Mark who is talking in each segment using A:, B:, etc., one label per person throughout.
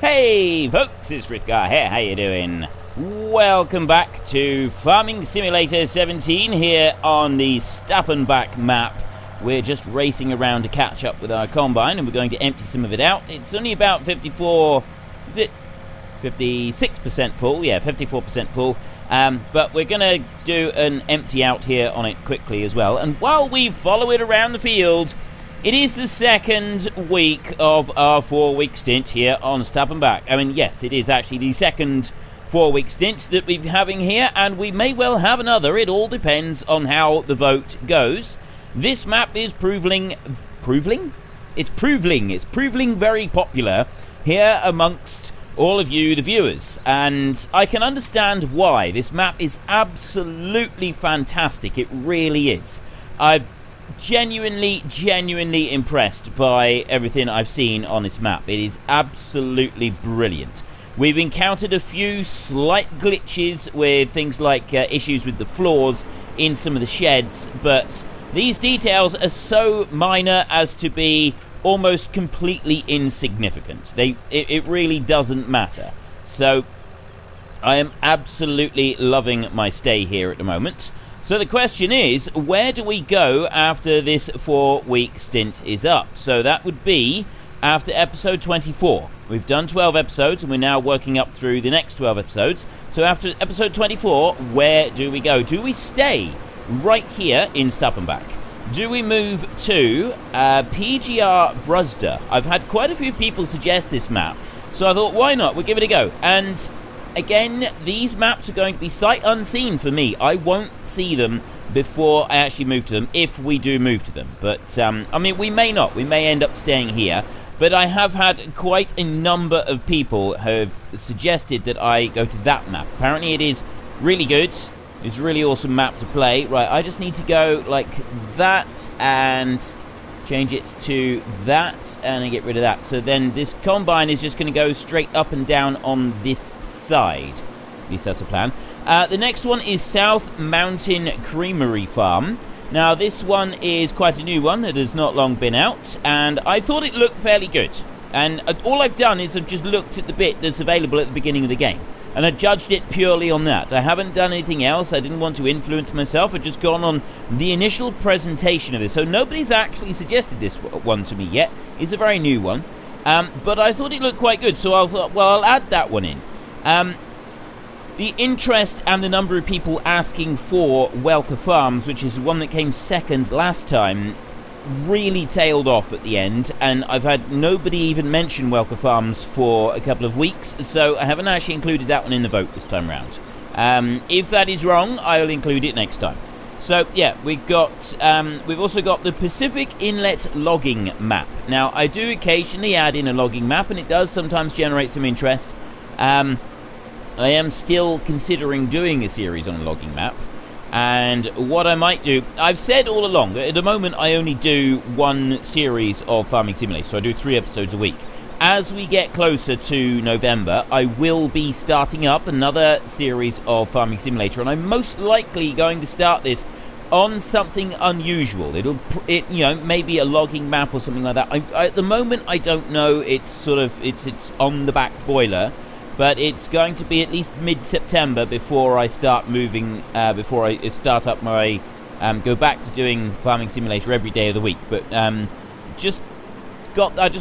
A: Hey folks, it's Frithgar here, how you doing? Welcome back to Farming Simulator 17 here on the Stappenbach map. We're just racing around to catch up with our combine and we're going to empty some of it out. It's only about 56% full, yeah, 54% full. But we're going to do an empty out here on it quickly as well. And while we follow it around the field, it is the second week of our 4-week stint here on Stappenbach. I mean, yes, it is actually the second 4-week stint that we're having here, and we may well have another. It all depends on how the vote goes. This map is proving very popular here amongst all of you, the viewers, and I can understand why. This map is absolutely fantastic. It really is. I'm genuinely impressed by everything I've seen on this map. It is absolutely brilliant. We've encountered a few slight glitches with things like issues with the floors in some of the sheds, but these details are so minor as to be almost completely insignificant. It really doesn't matter. So I am absolutely loving my stay here at the moment. So the question is, where do we go after this 4-week stint is up? So that would be after episode 24. We've done 12 episodes and we're now working up through the next 12 episodes. So after episode 24, where do we go? Do we stay right here in Stappenbach? Do we move to PGR Bruzda? I've had quite a few people suggest this map, so I thought, why not? We'll give it a go. And again, these maps are going to be sight unseen for me. I won't see them before I actually move to them, if we do move to them. But, I mean, we may not. We may end up staying here. But I have had quite a number of people have suggested that I go to that map. Apparently it is really good. It's a really awesome map to play. Right, I just need to go like that and change it to that and I get rid of that. So then this combine is just going to go straight up and down on this side. At least that's the plan. The next one is South Mountain Creamery Farm. Now this one is quite a new one. It has not long been out and I thought it looked fairly good. And all I've done is I've just looked at the bit that's available at the beginning of the game. And I judged it purely on that. I haven't done anything else. I didn't want to influence myself. I've just gone on the initial presentation of this. So nobody's actually suggested this one to me yet. It's a very new one. But I thought it looked quite good. So I thought, well, I'll add that one in. The interest and the number of people asking for Welker Farms, which is the one that came second last time, really tailed off at the end, and I've had nobody even mention Welker Farms for a couple of weeks, so I haven't actually included that one in the vote this time round. If that is wrong, I'll include it next time. So yeah, we've also got the Pacific Inlet Logging map. Now I do occasionally add in a logging map, and it does sometimes generate some interest. I am still considering doing a series on a logging map. And what I might do, I've said all along that at the moment I only do one series of Farming Simulator, so I do 3 episodes a week. As we get closer to November, I will be starting up another series of Farming Simulator, and I'm most likely going to start this on something unusual. You know, maybe a logging map or something like that. At the moment, I don't know. It's sort of it's on the back boiler. But it's going to be at least mid-September before I start moving, before I start up my, go back to doing Farming Simulator every day of the week. But I just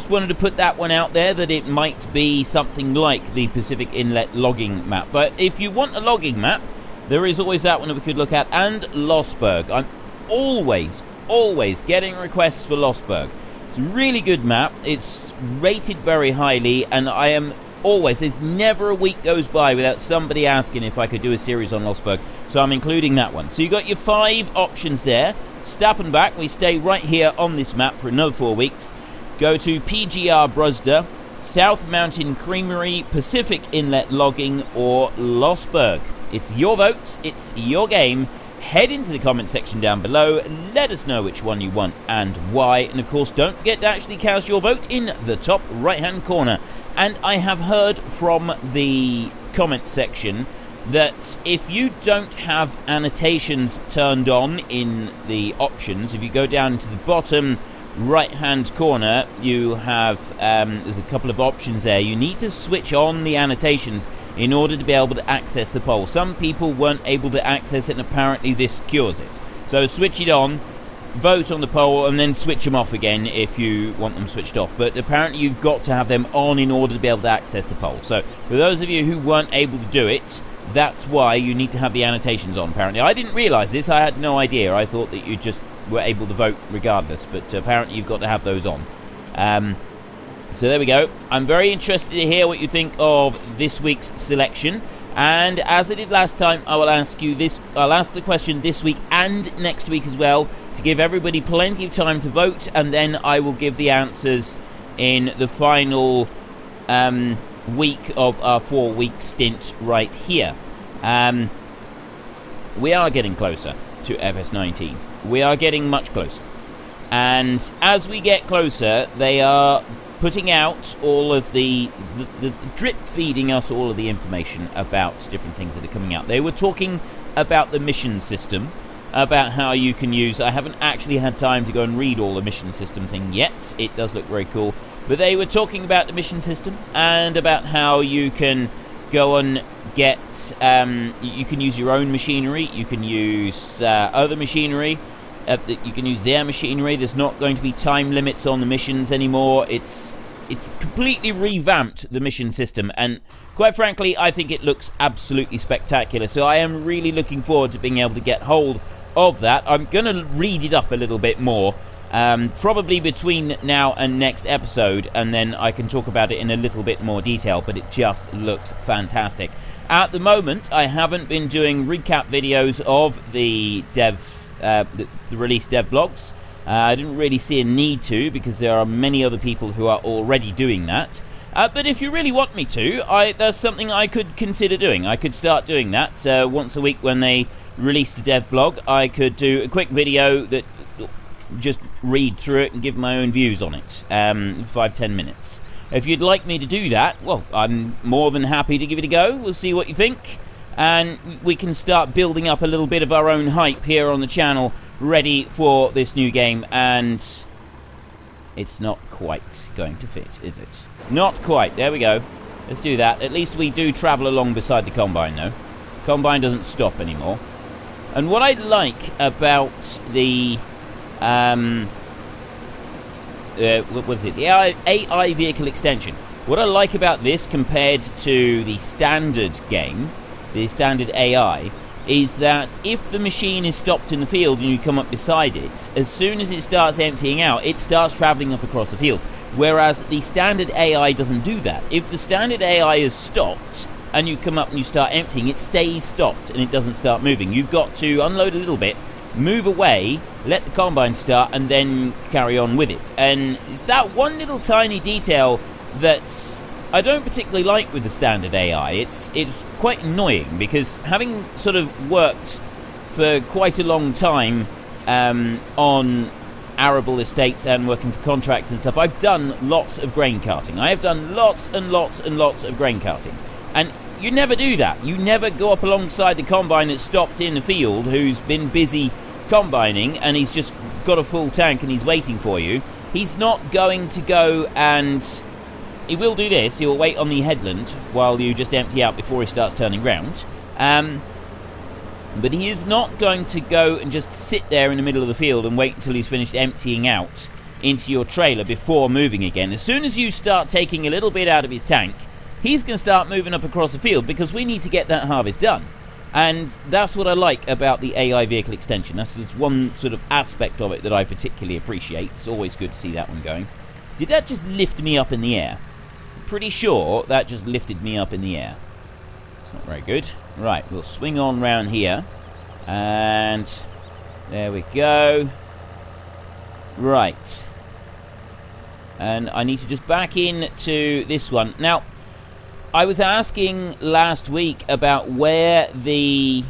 A: wanted to put that one out there, that it might be something like the Pacific Inlet Logging map. But if you want a logging map, there is always that one that we could look at, and Lossberg. I'm always getting requests for Lossberg. It's a really good map. It's rated very highly, and I am there's never a week goes by without somebody asking if I could do a series on Lossberg, so I'm including that one. So you got your 5 options there. Stappenbach, we stay right here on this map for another 4 weeks. Go to PGR Bruzda, South Mountain Creamery, Pacific Inlet Logging, or Lossberg. It's your vote, it's your game. Head into the comment section down below, let us know which one you want and why, and of course don't forget to actually cast your vote in the top right hand corner. And I have heard from the comment section that if you don't have annotations turned on in the options, if you go down to the bottom right hand corner, you have there's a couple of options there. You need to switch on the annotations in order to be able to access the poll. Some people weren't able to access it, and apparently this cures it. So switch it on, vote on the poll, and then switch them off again if you want them switched off. But apparently you've got to have them on in order to be able to access the poll. So for those of you who weren't able to do it, that's why you need to have the annotations on, apparently. I didn't realise this. I had no idea. I thought that you just were able to vote regardless, but apparently you've got to have those on. So there we go. I'm very interested to hear what you think of this week's selection, and as I did last time, I will ask you this. I'll ask the question this week and next week as well, to give everybody plenty of time to vote, and then I will give the answers in the final week of our 4-week stint right here. We are getting closer to FS19. We are getting much closer, and as we get closer, they are putting out all of the drip feeding us all of the information about different things that are coming out. They were talking about the mission system, about how you can use. I haven't actually had time to go and read all the mission system thing yet. It does look very cool, but they were talking about the mission system and about how you can go and get you can use your own machinery, you can use other machinery, you can use their machinery. There's not going to be time limits on the missions anymore. It's completely revamped the mission system, and quite frankly I think it looks absolutely spectacular. So I am really looking forward to being able to get hold of that. I'm going to read it up a little bit more, probably between now and next episode, and then I can talk about it in a little bit more detail, but it just looks fantastic. At the moment, I haven't been doing recap videos of the the release dev blogs. I didn't really see a need to, because there are many other people who are already doing that. But if you really want me to, that's something I could consider doing. I could start doing that once a week when they release the dev blog. I could do a quick video that just read through it and give my own views on it, 5-10 minutes. If you'd like me to do that, well, I'm more than happy to give it a go. We'll see what you think, and we can start building up a little bit of our own hype here on the channel, ready for this new game. And it's not quite going to fit, is it? Not quite. There we go. Let's do that. At least we do travel along beside the Combine, though. Combine doesn't stop anymore. And what I like about the what is it? The AI vehicle extension. What I like about this compared to the standard game, the standard AI, is that if the machine is stopped in the field and you come up beside it, as soon as it starts emptying out, it starts traveling up across the field. Whereas the standard AI doesn't do that. If the standard AI is stopped and you come up and you start emptying, it stays stopped and it doesn't start moving. You've got to unload a little bit, move away, let the Combine start, and then carry on with it. And it's that one little tiny detail that I don't particularly like with the standard AI. It's quite annoying, because having sort of worked for quite a long time on arable estates and working for contracts and stuff, I've done lots of grain carting. I have done lots and lots and lots of grain carting. And you never do that. You never go up alongside the Combine that's stopped in the field, who's been busy combining, and he's just got a full tank and he's waiting for you. He's not going to go and... He will do this. He'll wait on the headland while you just empty out before he starts turning round. But he is not going to go and just sit there in the middle of the field and wait until he's finished emptying out into your trailer before moving again. As soon as you start taking a little bit out of his tank, he's going to start moving up across the field, because we need to get that harvest done. And that's what I like about the AI vehicle extension. That's one sort of aspect of it that I particularly appreciate. It's always good to see that one going. Did that just lift me up in the air? Pretty sure that just lifted me up in the air. It's not very good. Right, we'll swing on round here. And there we go. Right. And I need to just back in to this one. Now, I was asking last week about where the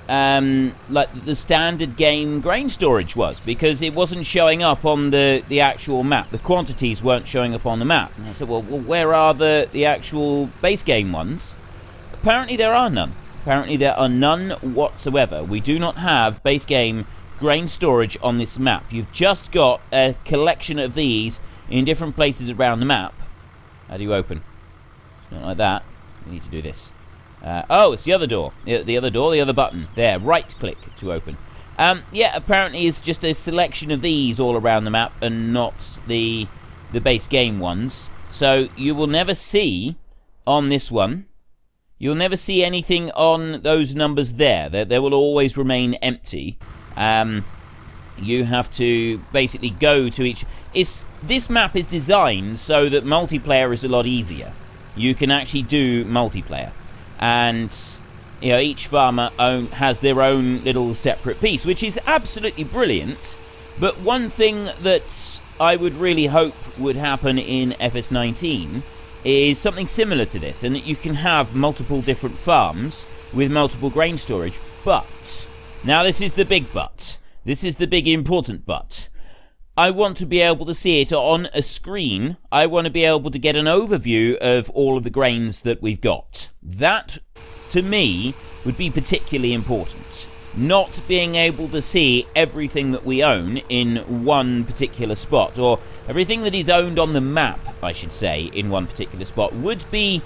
A: the standard game grain storage was, because it wasn't showing up on the actual map. The quantities weren't showing up on the map. And I said, well, where are the actual base game ones? Apparently there are none. Apparently there are none whatsoever. We do not have base game grain storage on this map. You've just got a collection of these in different places around the map. How do you open? Not like that. We need to do this. Oh, it's the other door. The other door, the other button. There, right-click to open. Yeah, apparently it's just a selection of these all around the map and not the base game ones. So you will never see on this one, you'll never see anything on those numbers there. They will always remain empty. You have to basically go to each... This map is designed so that multiplayer is a lot easier. You can actually do multiplayer. And, you know, each farmer has their own little separate piece, which is absolutely brilliant. But one thing that I would really hope would happen in FS19 is something similar to this, and that you can have multiple different farms with multiple grain storage. But, now this is the big but. This is the big important but. I want to be able to see it on a screen. I want to be able to get an overview of all of the grains that we've got. That, to me, would be particularly important. Not being able to see everything that we own in one particular spot, or everything that is owned on the map, I should say, in one particular spot, would be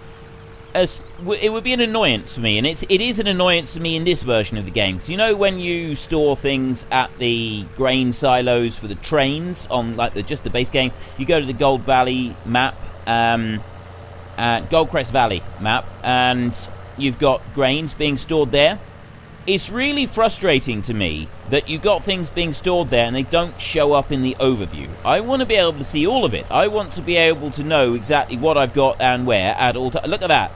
A: it would be an annoyance for me, and it is an annoyance to me in this version of the game. Because you know when you store things at the grain silos for the trains on like just the base game, you go to the Gold Valley map, Goldcrest Valley map, and you've got grains being stored there. It's really frustrating to me that you've got things being stored there and they don't show up in the overview. I want to be able to see all of it. I want to be able to know exactly what I've got and where at all times. Look at that.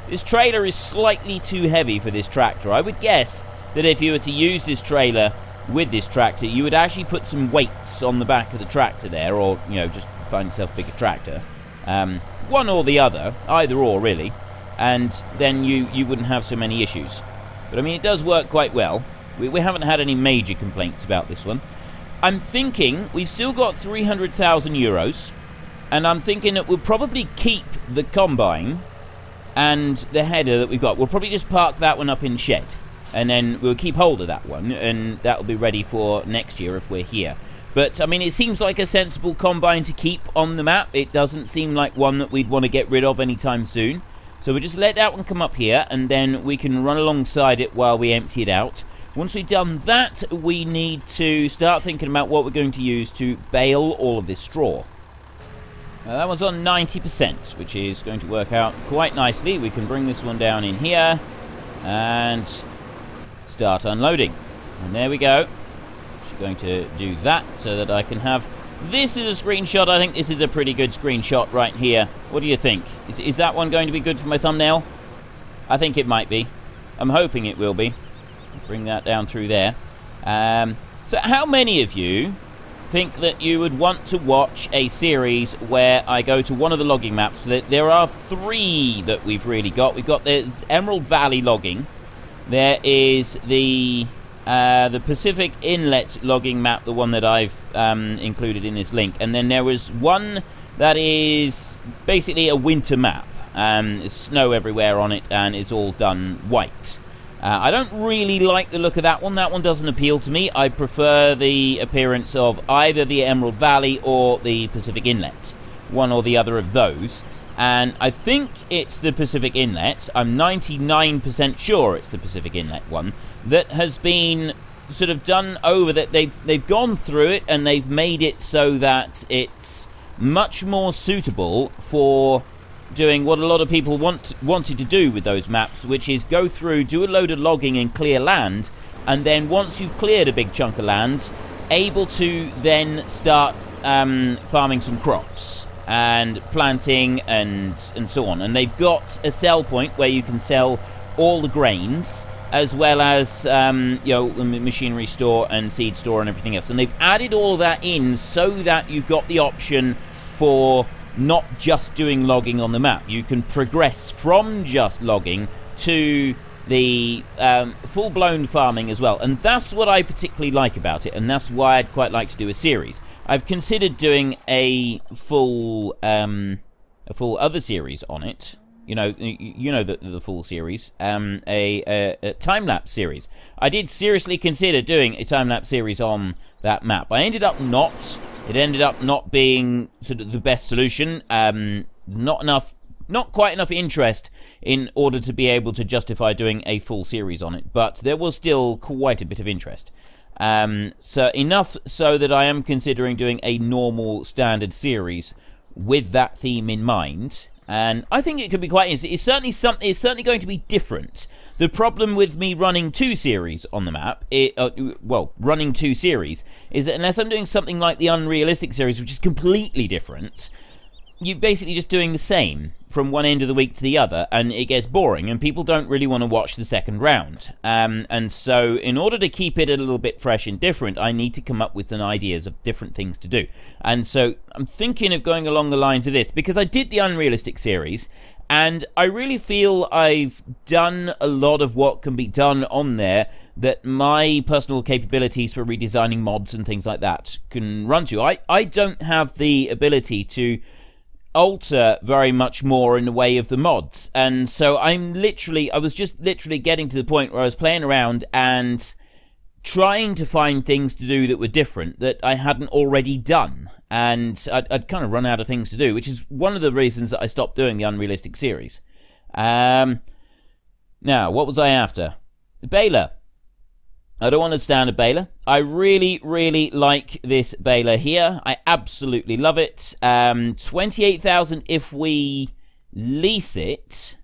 A: This trailer is slightly too heavy for this tractor. I would guess that if you were to use this trailer with this tractor, you would actually put some weights on the back of the tractor there, or, you know, just find yourself a bigger tractor. One or the other, either or really, and then you wouldn't have so many issues. But I mean, it does work quite well. We haven't had any major complaints about this one. I'm thinking we've still got 300,000 euros, and I'm thinking that we'll probably keep the combine and the header that we've got. We'll probably just park that one up in shed, and then we'll keep hold of that one, and that will be ready for next year if we're here. But I mean, it seems like a sensible combine to keep on the map. It doesn't seem like one that we'd want to get rid of anytime soon. So we'll just let that one come up here, and then we can run alongside it while we empty it out. Once we've done that, we need to start thinking about what we're going to use to bale all of this straw. Now that one's on 90%, which is going to work out quite nicely. We can bring this one down in here and start unloading. And there we go. Just going to do that so that I can have... This is a screenshot. I think this is a pretty good screenshot right here. What do you think? Is that one going to be good for my thumbnail? I think it might be. I'm hoping it will be. Bring that down through there. So how many of you think that you would want to watch a series where I go to one of the logging maps? There are 3 that we've really got. We've got the Emerald Valley logging. There is the Pacific Inlet logging map, the one that I've included in this link. And then there was one that is basically a winter map. There's snow everywhere on it, and it's all done white. I don't really like the look of that one. That one doesn't appeal to me. I prefer the appearance of either the Emerald Valley or the Pacific Inlet. One or the other of those. And I think it's the Pacific Inlet. I'm 99% sure it's the Pacific Inlet one that has been sort of done over. That they've gone through it and they've made it so that it's much more suitable for doing what a lot of people wanted to do with those maps, which is go through, do a load of logging and clear land, and then once you've cleared a big chunk of land, able to then start farming some crops and planting and so on. And they've got a sell point where you can sell all the grains, as well as you know, the machinery store and seed store and everything else. And they've added all of that in so that you've got the option for not just doing logging on the map. You can progress from just logging to the full-blown farming as well, and that's what I particularly like about it, and that's why I'd quite like to do a series. I've considered doing a full other series on it, you know the full series, a time-lapse series. I did seriously consider doing a time-lapse series on that map. I ended up not. It ended up not being sort of the best solution. Not quite enough interest in order to be able to justify doing a full series on it, but there was still quite a bit of interest. So enough so that I am considering doing a normal standard series with that theme in mind, and I think it could be quite interesting. It's certainly going to be different. The problem with me running two series on the map, running two series, is that unless I'm doing something like the Unrealistic series, which is completely different, you're basically just doing the same from one end of the week to the other, and it gets boring, and people don't really want to watch the second round. And so, in order to keep it a little bit fresh and different, I need to come up with some ideas of different things to do. And so, I'm thinking of going along the lines of this, because I did the Unrealistic series, and I really feel I've done a lot of what can be done on there that my personal capabilities for redesigning mods and things like that can run to. I don't have the ability to alter very much more in the way of the mods, and so I was just literally getting to the point where I was playing around and trying to find things to do that were different that I hadn't already done, and I'd kind of run out of things to do, which is one of the reasons that I stopped doing the Unrealistic series. Now, what was I after? The baler. I don't want a standard baler. I really, really like this baler here. I absolutely love it. 28,000 if we lease it.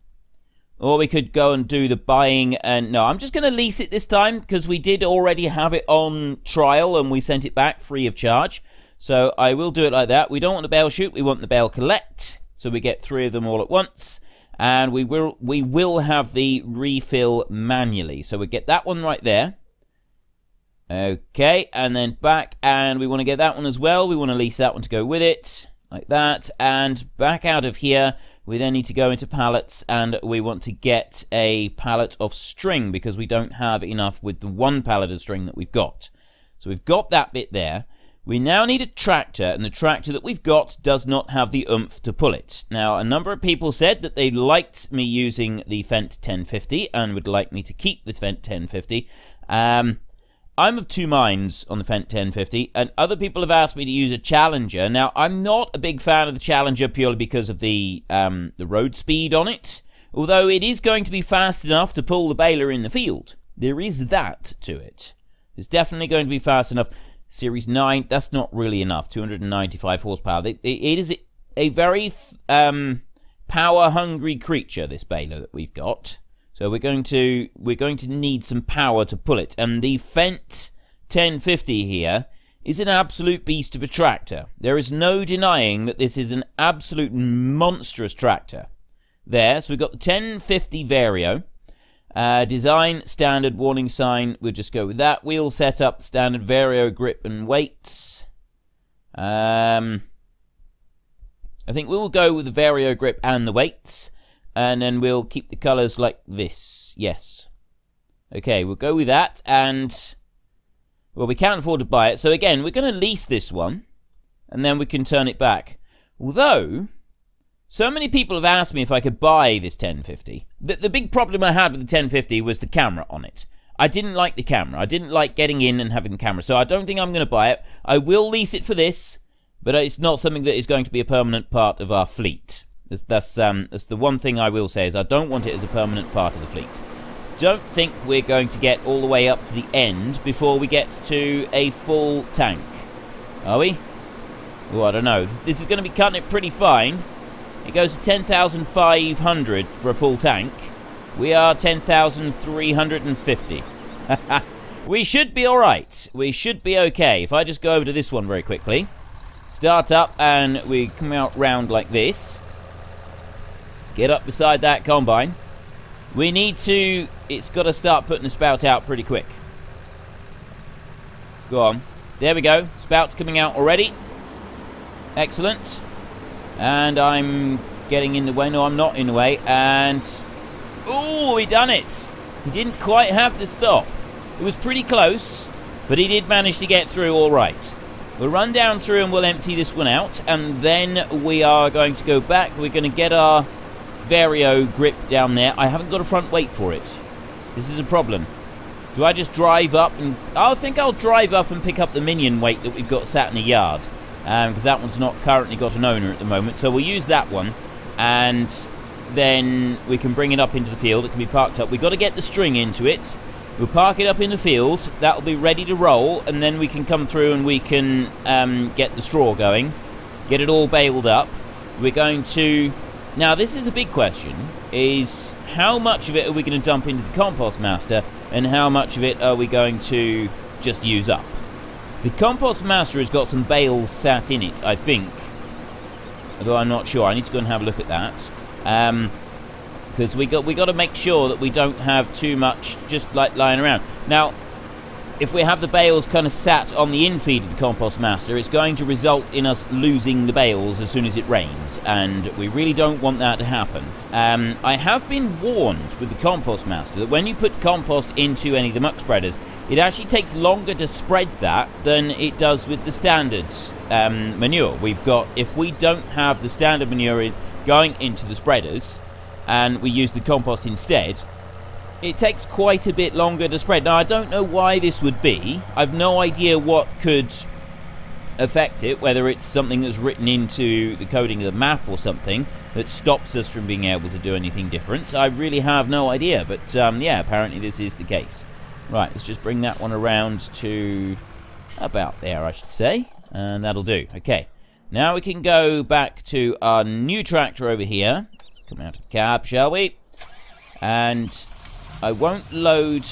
A: Or we could go and do the buying. And no, I'm just going to lease it this time, because we did already have it on trial and we sent it back free of charge. So I will do it like that. We don't want the bale shoot. We want the bale collect. So we get 3 of them all at once. And we will have the refill manually. So we get that one right there. Okay, and then back, and we want to get that one as well. We want to lease that one to go with it, like that. And back out of here, we then need to go into pallets, and we want to get a pallet of string, because we don't have enough with the 1 pallet of string that we've got. So we've got that bit there. We now need a tractor, and the tractor that we've got does not have the oomph to pull it. Now, a number of people said that they liked me using the Fendt 1050 and would like me to keep the Fendt 1050. I'm of two minds on the Fendt 1050, and other people have asked me to use a Challenger. Now, I'm not a big fan of the Challenger purely because of the road speed on it, although it is going to be fast enough to pull the baler in the field. There is that to it. It's definitely going to be fast enough. Series 9, that's not really enough. 295 horsepower. It is a very power-hungry creature, this baler that we've got. So we're going to need some power to pull it. And the Fendt 1050 here is an absolute beast of a tractor. There is no denying that this is an absolute monstrous tractor. There, so we've got the 1050 Vario. Design, standard, warning sign, we'll just go with that. Wheel setup, standard, Vario, grip and weights. I think we will go with the Vario grip and the weights. And then we'll keep the colours like this. Yes. Okay, we'll go with that. And, well, we can't afford to buy it. So again, we're going to lease this one. And then we can turn it back. Although, so many people have asked me if I could buy this 1050. The big problem I had with the 1050 was the camera on it. I didn't like the camera. I didn't like getting in and having the camera. So I don't think I'm going to buy it. I will lease it for this. But it's not something that is going to be a permanent part of our fleet. That's the one thing I will say, is I don't want it as a permanent part of the fleet. Don't think we're going to get all the way up to the end before we get to a full tank. Are we? Oh, I don't know. This is going to be cutting it pretty fine. It goes to 10,500 for a full tank. We are 10,350. We should be alright. We should be okay. If I just go over to this one very quickly. Start up and we come out round like this. Get up beside that combine. We need to... It's got to start putting the spout out pretty quick. Go on. There we go. Spout's coming out already. Excellent. And I'm getting in the way. No, I'm not in the way. And... Ooh, he done it. He didn't quite have to stop. It was pretty close. But he did manage to get through all right. We'll run down through and we'll empty this one out. And then we are going to go back. We're going to get our Vario grip down there. I haven't got a front weight for it. This is a problem. Do I just drive up and... I think I'll drive up and pick up the minion weight that we've got sat in the yard. Because that one's not currently got an owner at the moment. So we'll use that one. And then we can bring it up into the field. It can be parked up. We've got to get the string into it. We'll park it up in the field. That'll be ready to roll. And then we can come through and we can get the straw going. Get it all baled up. We're going to... Now, this is a big question. Is how much of it are we going to dump into the compost master? And how much of it are we going to just use up? The compost master has got some bales sat in it, I think. Although I'm not sure. I need to go and have a look at that. Because we got to make sure that we don't have too much just like lying around. Now, if we have the bales kind of sat on the infeed of the compost master, it's going to result in us losing the bales as soon as it rains, and we really don't want that to happen. I have been warned with the compost master that when you put compost into any of the muck spreaders, it actually takes longer to spread that than it does with the standard manure. If we don't have the standard manure going into the spreaders, and we use the compost instead, it takes quite a bit longer to spread. Now, I don't know why this would be. I've no idea what could affect it, whether it's something that's written into the coding of the map or something that stops us from being able to do anything different. I really have no idea, but yeah, apparently this is the case. Right, let's just bring that one around to about there, I should say, and that'll do. Okay, now we can go back to our new tractor over here. Let's come out of the cab, shall we? And I won't load...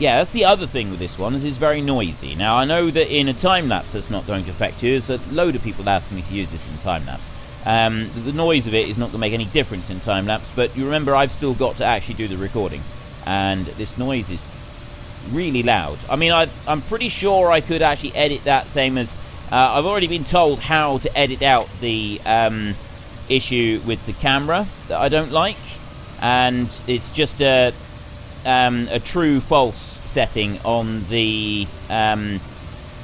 A: Yeah, that's the other thing with this one, is it's very noisy. Now, I know that in a time-lapse that's not going to affect you. There's a load of people asking me to use this in time-lapse. The noise of it is not going to make any difference in time-lapse, but you remember I've still got to actually do the recording. And this noise is really loud. I mean, I'm pretty sure I could actually edit that same as... I've already been told how to edit out the issue with the camera that I don't like. And it's just a true-false setting on the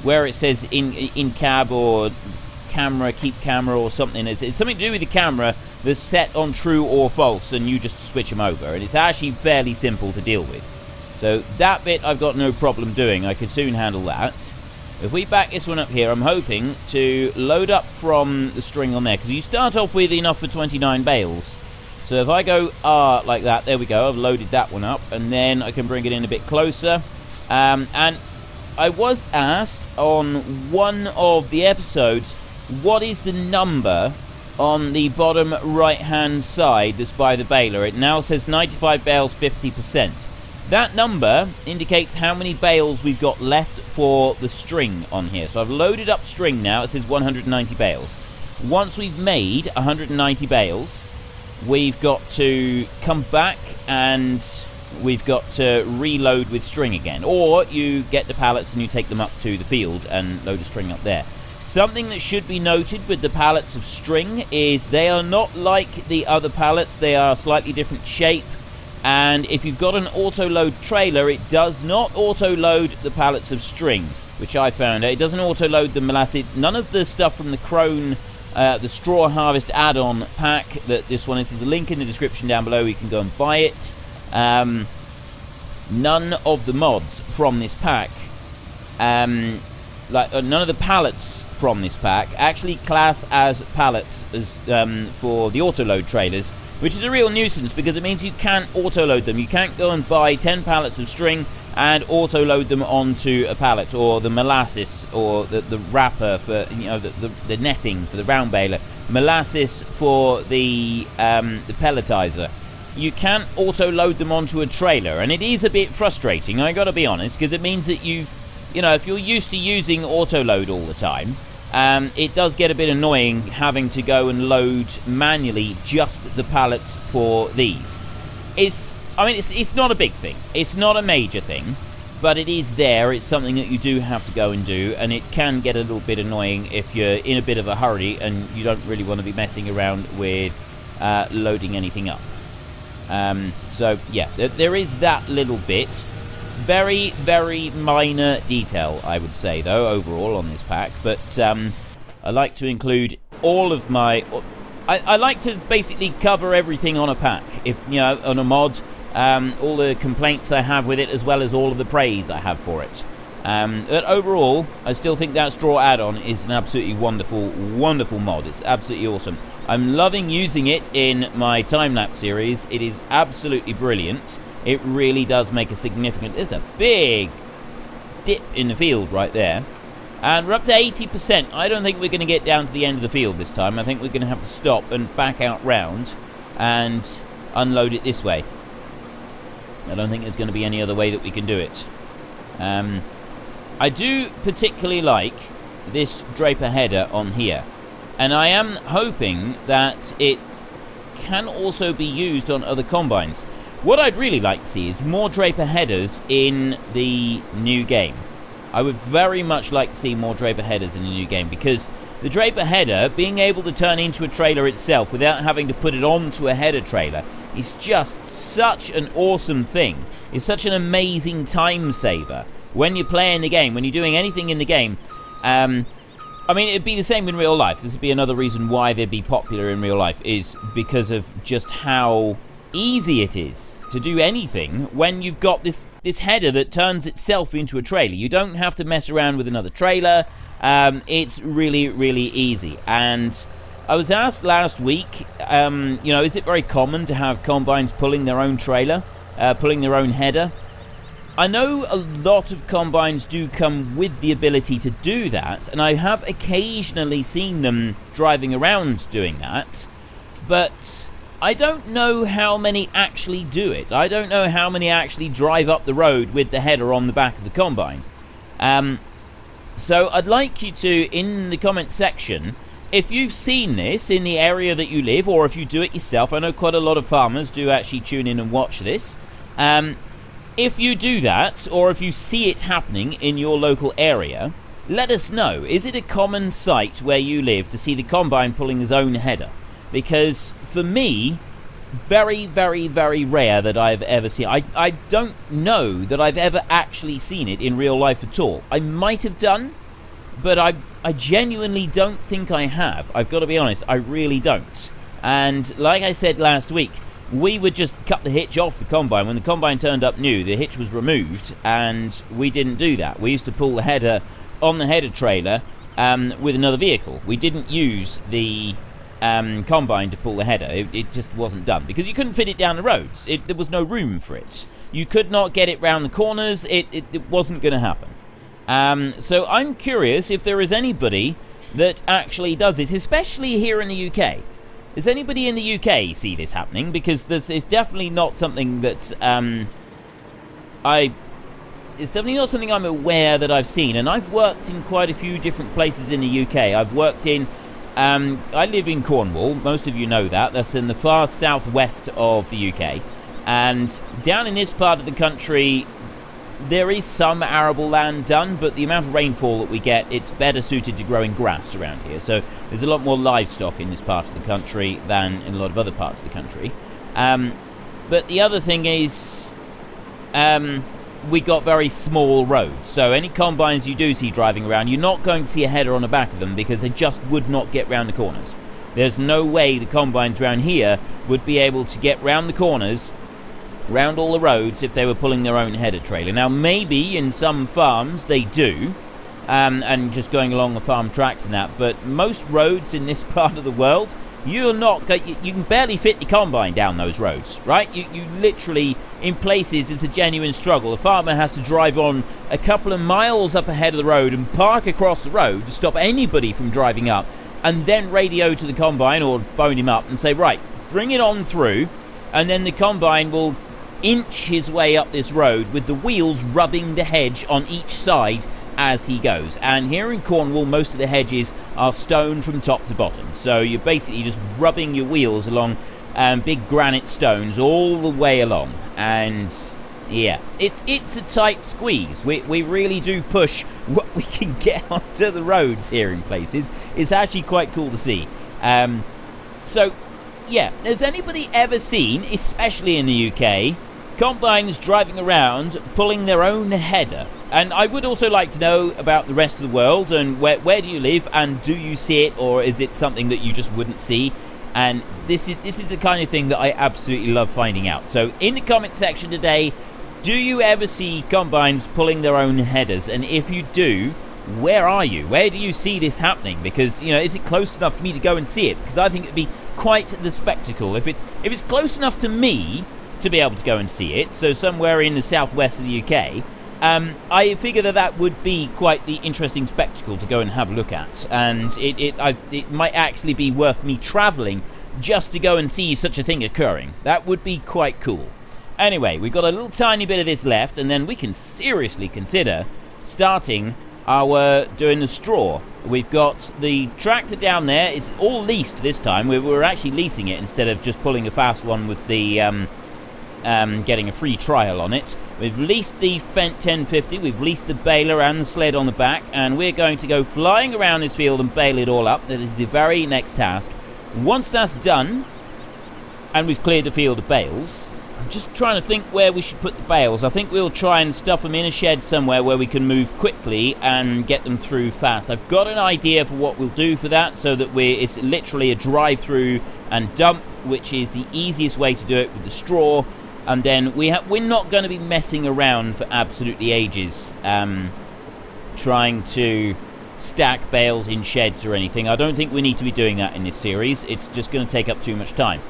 A: where it says in cab or camera, keep camera or something. It's something to do with the camera that's set on true or false, and you just switch them over. And it's actually fairly simple to deal with. So that bit I've got no problem doing. I can soon handle that. If we back this one up here, I'm hoping to load up from the string on there, because you start off with enough for 29 bales. So if I go like that, there we go, I've loaded that one up, and then I can bring it in a bit closer. And I was asked on one of the episodes, what is the number on the bottom right-hand side that's by the baler? It now says 95 bales, 50%. That number indicates how many bales we've got left for the string on here. So I've loaded up string now, it says 190 bales. Once we've made 190 bales... we've got to come back and we've got to reload with string again. Or you get the pallets and you take them up to the field and load the string up there. Something that should be noted with the pallets of string is they are not like the other pallets. They are a slightly different shape. And if you've got an auto-load trailer, it does not auto-load the pallets of string, which I found. It doesn't auto-load the molasses. None of the stuff from the Crone... the Straw Harvest add-on pack that this one is. There's a link in the description down below. You can go and buy it. None of the mods from this pack, none of the pallets from this pack actually class as pallets as for the auto-load trailers, which is a real nuisance because it means you can't auto-load them. You can't go and buy 10 pallets of string and auto-load them onto a pallet, or the molasses, or the wrapper for, you know, the netting for the round baler, molasses for the pelletizer. You can't auto-load them onto a trailer, and it is a bit frustrating, I gotta be honest, because it means that you know, if you're used to using auto-load all the time, it does get a bit annoying having to go and load manually just the pallets for these. I mean, it's not a big thing. It's not a major thing, but it is there. It's something that you do have to go and do, and it can get a little bit annoying if you're in a bit of a hurry and you don't really want to be messing around with loading anything up. So, yeah, there is that little bit. Very, very minor detail, I would say, though, overall on this pack. But I like to include all of my I like to basically cover everything on a pack, if you know, on a mod. All the complaints I have with it, as well as all of the praise I have for it. But overall, I still think that straw add-on is an absolutely wonderful, wonderful mod. It's absolutely awesome. I'm loving using it in my time-lapse series. It is absolutely brilliant. It really does make a significant... There's a big dip in the field right there. And we're up to 80%. I don't think we're going to get down to the end of the field this time. I think we're going to have to stop and back out round and unload it this way. I don't think there's going to be any other way that we can do it. I do particularly like this Draper header on here. And I am hoping that it can also be used on other combines. What I'd really like to see is more Draper headers in the new game. I would very much like to see more Draper headers in the new game, because the Draper header, being able to turn into a trailer itself without having to put it onto a header trailer, is just such an awesome thing. It's such an amazing time saver when you're playing the game, when you're doing anything in the game. I mean, it'd be the same in real life. This would be another reason why they'd be popular in real life, is because of just how easy it is to do anything when you've got this header that turns itself into a trailer. You don't have to mess around with another trailer. It's really, really easy. And I was asked last week, you know, is it very common to have combines pulling their own trailer, pulling their own header? I know a lot of combines do come with the ability to do that, and I have occasionally seen them driving around doing that, but I don't know how many actually do it. I don't know how many actually drive up the road with the header on the back of the combine. So I'd like you to, in the comment section, if you've seen this in the area that you live, or if you do it yourself. I know quite a lot of farmers do actually tune in and watch this. If you do that, or if you see it happening in your local area, let us know. Is it a common sight where you live to see the combine pulling his own header? Because for me, very, very, very rare that I've ever seen. I don't know that I've ever actually seen it in real life at all. I might have done, but I genuinely don't think I have. I've got to be honest, I really don't. And like I said last week, we would just cut the hitch off the combine. When the combine turned up new, the hitch was removed, and we didn't do that. We used to pull the header on the header trailer with another vehicle. We didn't use the combine to pull the header. It just wasn't done, because you couldn't fit it down the roads. There was no room for it. You could not get it round the corners. It wasn't going to happen. So I'm curious if there is anybody that actually does this, especially here in the UK. Does anybody in the UK see this happening? Because this is definitely not something that it's definitely not something I'm aware that I've seen. And I've worked in quite a few different places in the UK. I've worked in I live in Cornwall. Most of you know that. That's in the far southwest of the UK. And down in this part of the country, there is some arable land done, but the amount of rainfall that we get, it's better suited to growing grass around here. So there's a lot more livestock in this part of the country than in a lot of other parts of the country. But the other thing is, we got very small roads. So any combines you do see driving around, you're not going to see a header on the back of them, because they just would not get round the corners. There's no way the combines around here would be able to get round the corners, round all the roads, if they were pulling their own header trailer. Now, maybe in some farms they do, and just going along the farm tracks and that, but most roads in this part of the world, you can barely fit the combine down those roads, right? You literally, in places, it's a genuine struggle. The farmer has to drive on a couple of miles up ahead of the road and park across the road to stop anybody from driving up, and then radio to the combine or phone him up and say, right, bring it on through, and then the combine will inch his way up this road with the wheels rubbing the hedge on each side as he goes. And here in Cornwall, most of the hedges are stone from top to bottom, so you're basically just rubbing your wheels along big granite stones all the way along. And yeah, it's a tight squeeze. We really do push what we can get onto the roads here in places. It's actually quite cool to see. So yeah, has anybody ever seen, especially in the UK, combines driving around pulling their own header? And I would also like to know about the rest of the world, and where do you live, and do you see it, or is it something that you just wouldn't see? And this is the kind of thing that I absolutely love finding out. So in the comment section today, do you ever see combines pulling their own headers? And if you do, where are you? Where do you see this happening? Because, you know, is it close enough for me to go and see it? Because I think it would be quite the spectacle. If it's close enough to me to be able to go and see it, so somewhere in the southwest of the UK, I figure that would be quite the interesting spectacle to go and have a look at. And it might actually be worth me travelling just to go and see such a thing occurring. That would be quite cool. Anyway, we've got a little tiny bit of this left, and then we can seriously consider starting doing the straw. We've got the tractor down there. It's all leased this time. We're actually leasing it instead of just pulling a fast one with the getting a free trial on it. We've leased the Fendt 1050, we've leased the baler and the sled on the back, and we're going to go flying around this field and bale it all up. That is the very next task. Once that's done, and we've cleared the field of bales, I'm just trying to think where we should put the bales. I think we'll try and stuff them in a shed somewhere where we can move quickly and get them through fast. I've got an idea for what we'll do for that, so that it's literally a drive-through and dump, which is the easiest way to do it with the straw. And then we're not going to be messing around for absolutely ages trying to stack bales in sheds or anything. I don't think we need to be doing that in this series. It's just going to take up too much time.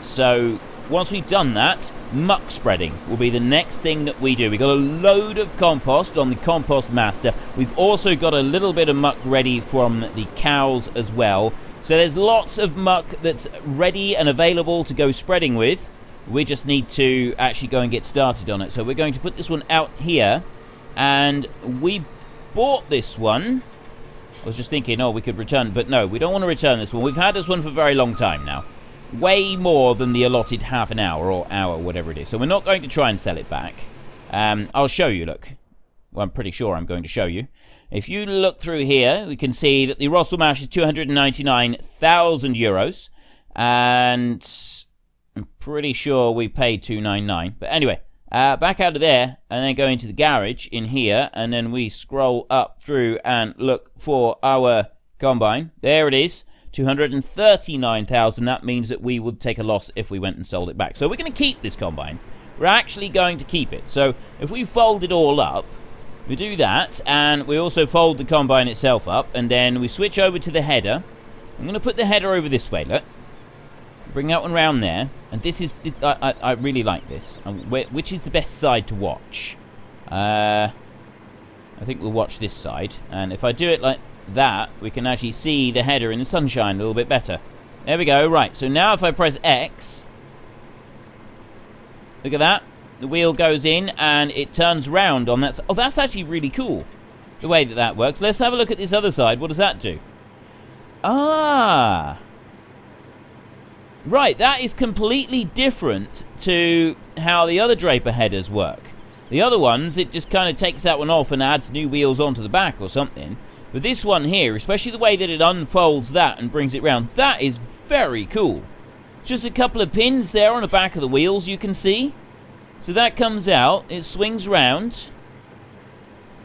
A: So once we've done that, muck spreading will be the next thing that we do. We've got a load of compost on the compost master. We've also got a little bit of muck ready from the cows as well. So there's lots of muck that's ready and available to go spreading with. We just need to actually go and get started on it. So we're going to put this one out here. And we bought this one. I was just thinking, oh, we could return. But no, we don't want to return this one. We've had this one for a very long time now. Way more than the allotted half an hour or hour, whatever it is. So we're not going to try and sell it back. I'll show you, look. Well, I'm pretty sure I'm going to show you. If you look through here, we can see that the Rostselmash is 299,000 euros. And I'm pretty sure we paid 299. But anyway, back out of there and then go into the garage in here, and then we scroll up through and look for our combine. There it is, 239,000. That means that we would take a loss if we went and sold it back. So we're going to keep this combine. We're actually going to keep it. So if we fold it all up, we do that, and we also fold the combine itself up, and then we switch over to the header. I'm going to put the header over this way, look. Bring that one round there, and I really like this. Which is the best side to watch? I think we'll watch this side, and if I do it like that, we can actually see the header in the sunshine a little bit better. There we go. Right, so now if I press X, look at that. The wheel goes in and it turns round on that. Oh, that's actually really cool, the way that works. Let's have a look at this other side. What does that do? Ah, right, that is completely different to how the other Draper headers work. The other ones, it just kind of takes that one off and adds new wheels onto the back or something. But this one here, especially the way that it unfolds that and brings it round, that is very cool. Just a couple of pins there on the back of the wheels, you can see. So that comes out, it swings round,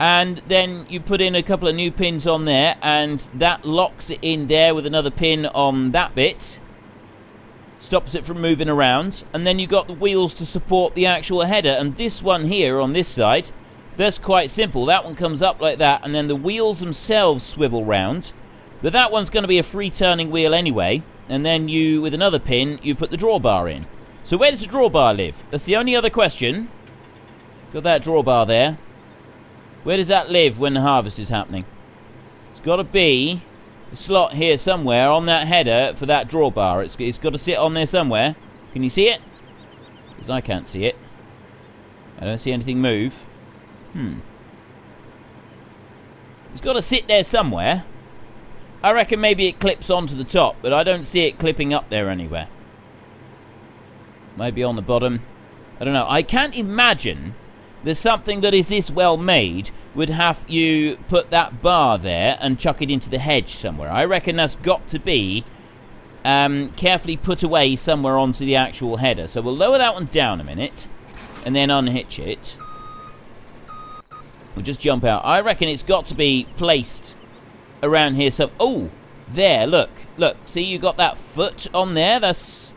A: and then you put in a couple of new pins on there, and that locks it in there with another pin on that bit. Stops it from moving around, and then you got the wheels to support the actual header. And this one here on this side, that's quite simple. That one comes up like that, and then the wheels themselves swivel round. But that one's going to be a free turning wheel anyway, and then you, with another pin, you put the drawbar in. So where does the drawbar live? That's the only other question. Got that drawbar there. Where does that live when the harvest is happening? It's got to be a slot here somewhere on that header for that drawbar. It's got to sit on there somewhere. Can you see it? Because I can't see it. I don't see anything move. It's got to sit there somewhere. I reckon maybe it clips onto the top, but I don't see it clipping up there anywhere. Maybe on the bottom. I don't know. I can't imagine there's something that is this well made would have you put that bar there and chuck it into the hedge somewhere. I reckon that's got to be carefully put away somewhere onto the actual header. So we'll lower that one down a minute and then unhitch it. We'll just jump out. I reckon it's got to be placed around here. So, oh, there, look. look, see, you got that foot on there. There's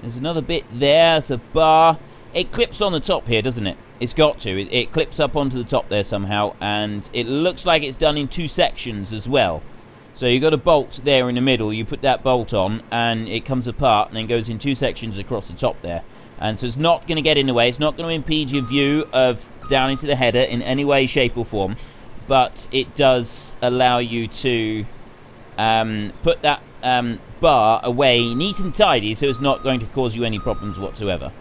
A: another bit there. There's a bar. It clips on the top here, doesn't it? It's got to. It clips up onto the top there somehow, and it looks like it's done in 2 sections as well. So you got a bolt there in the middle. You put that bolt on, and it comes apart and then goes in 2 sections across the top there. And so it's not going to get in the way. It's not going to impede your view of down into the header in any way, shape, or form. But it does allow you to put that bar away neat and tidy, so it's not going to cause you any problems whatsoever.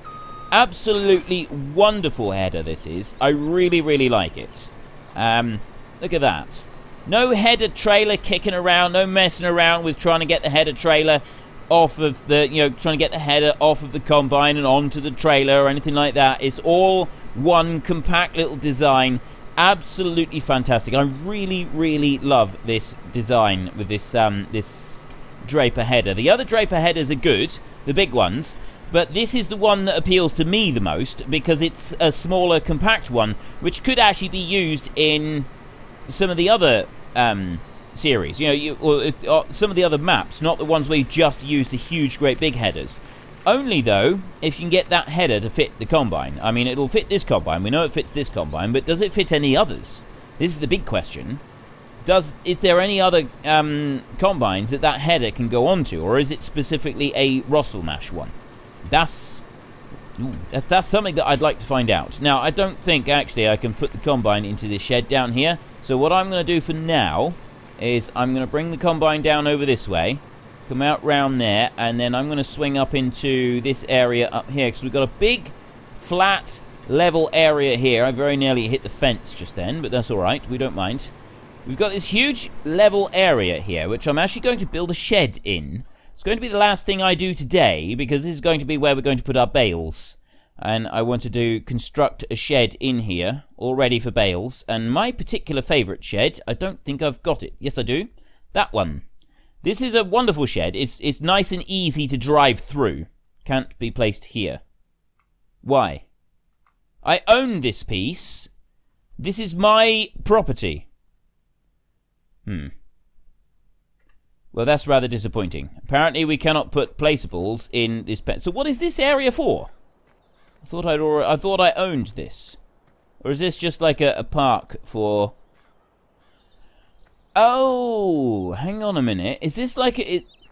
A: Absolutely wonderful header this is. I really, really like it. Look at that. No header trailer kicking around, no messing around with trying to get the header trailer off of the, trying to get the header off of the combine and onto the trailer or anything like that. It's all one compact little design. Absolutely fantastic. I really, really love this design with this this draper header. The other draper headers are good, the big ones, but this is the one that appeals to me the most because it's a smaller, compact one, which could actually be used in some of the other series, or some of the other maps, not the ones where you just use the huge, great big headers. Only, though, if you can get that header to fit the combine. I mean, it'll fit this combine. We know it fits this combine, but does it fit any others? This is the big question. Is there any other combines that header can go onto, or is it specifically a Rostselmash one? That's something that I'd like to find out. Now, I don't think, actually, I can put the combine into this shed down here. So what I'm going to do for now is I'm going to bring the combine down over this way, come out round there, and then I'm going to swing up into this area up here, because we've got a big, flat, level area here. I very nearly hit the fence just then, but that's alright, we don't mind. We've got this huge level area here, which I'm actually going to build a shed in. It's going to be the last thing I do today, because this is going to be where we're going to put our bales. And I want to construct a shed in here, all ready for bales. And my particular favourite shed, I don't think I've got it. Yes, I do. That one. This is a wonderful shed. It's nice and easy to drive through. Can't be placed here. Why? I own this piece. This is my property. Well, that's rather disappointing. Apparently, we cannot put placeables in this pen. So what is this area for? I thought I owned this. Or is this just like a park for... Oh, hang on a minute. Is this like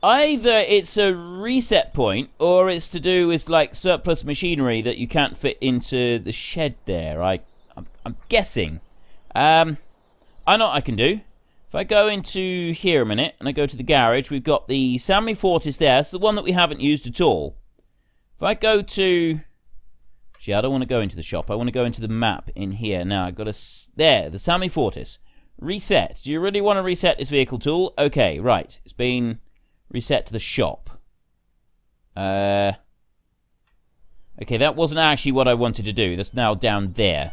A: either it's a reset point or it's to do with like surplus machinery that you can't fit into the shed there. I'm guessing. I know what I can do. If I go into here a minute and I go to the garage, we've got the Sammy Fortis there. It's the one that we haven't used at all. If I go to... Actually, I don't want to go into the shop. I want to go into the map in here. Now, I've got there, the Sammy Fortis. Reset. Do you really want to reset this vehicle tool? Okay, right. It's been reset to the shop. Okay, that wasn't actually what I wanted to do. That's now down there.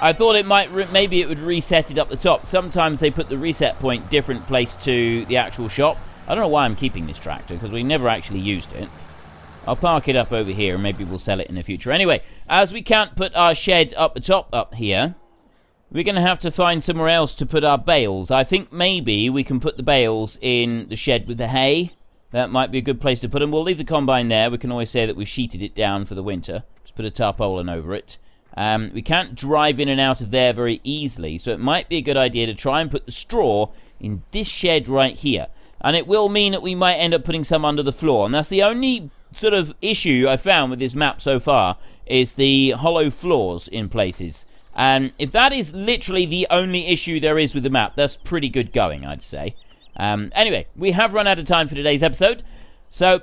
A: I thought it might, maybe it would reset it up the top. Sometimes they put the reset point different place to the actual shop. I don't know why I'm keeping this tractor, because we never actually used it. I'll park it up over here, and maybe we'll sell it in the future. Anyway, as we can't put our shed up the top up here, we're going to have to find somewhere else to put our bales. I think maybe we can put the bales in the shed with the hay. That might be a good place to put them. We'll leave the combine there. We can always say that we've sheeted it down for the winter. Just put a tarpaulin over it. We can't drive in and out of there very easily, so it might be a good idea to try and put the straw in this shed right here. And it will mean that we might end up putting some under the floor. And that's the only sort of issue I found with this map so far, is the hollow floors in places. And if that is literally the only issue there is with the map, that's pretty good going, I'd say. Anyway, we have run out of time for today's episode. So,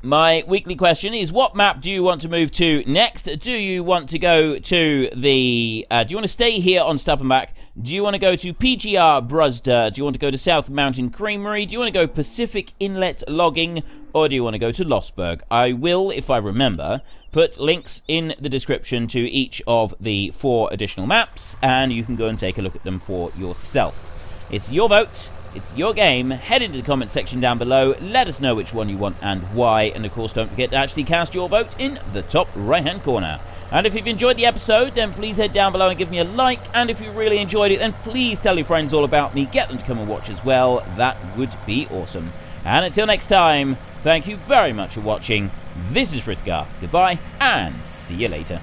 A: my weekly question is, what map do you want to move to next? Do you want to go to the... do you want to stay here on Stappenbach? Do you want to go to PGR Bruzda? Do you want to go to South Mountain Creamery? Do you want to go Pacific Inlet Logging? Or do you want to go to Lossberg? I will, if I remember, put links in the description to each of the 4 additional maps, and you can go and take a look at them for yourself. It's your vote. It's your game. Head into the comment section down below. Let us know which one you want and why. And of course, don't forget to actually cast your vote in the top right-hand corner. And if you've enjoyed the episode, then please head down below and give me a like. And if you really enjoyed it, then please tell your friends all about me. Get them to come and watch as well. That would be awesome. And until next time, thank you very much for watching. This is Frithgar. Goodbye, and see you later.